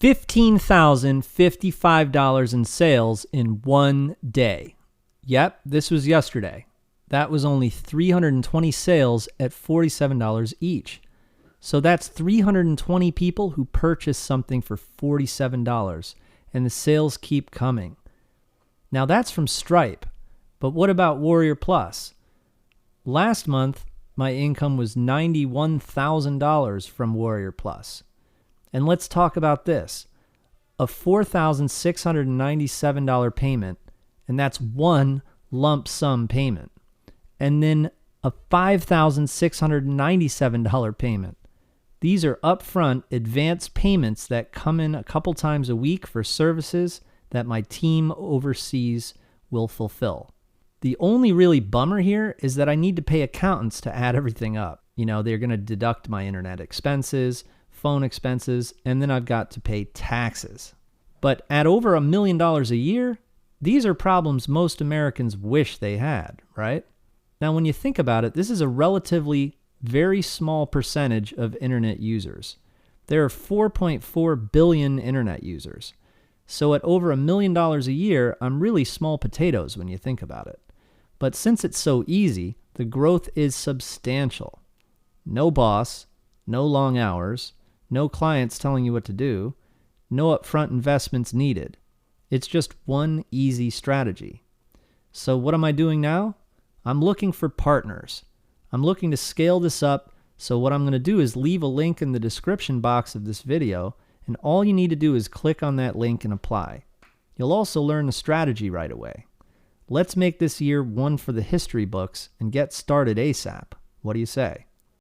$15,055 in sales in one day. Yep, this was yesterday. That was only 320 sales at $47 each. So that's 320 people who purchased something for $47, and the sales keep coming. Now that's from Stripe, but what about Warrior Plus? Last month, my income was $91,000 from Warrior Plus. And let's talk about this. A $4,697 payment, and that's one lump sum payment. And then a $5,697 payment. These are upfront advanced payments that come in a couple times a week for services that my team overseas will fulfill. The only really bummer here is that I need to pay accountants to add everything up. You know, they're going to deduct my internet expenses, phone expenses, and then I've got to pay taxes. But at over $1 million a year, these are problems most Americans wish they had, right? Now, when you think about it, this is a relatively very small percentage of internet users. There are 4.4 billion internet users. So at over $1 million a year, I'm really small potatoes when you think about it. But since it's so easy, the growth is substantial. No boss, no long hours, no clients telling you what to do, no upfront investments needed. It's just one easy strategy. So what am I doing now? I'm looking for partners. I'm looking to scale this up, so what I'm going to do is leave a link in the description box of this video, and all you need to do is click on that link and apply. You'll also learn the strategy right away. Let's make this year one for the history books and get started ASAP. What do you say?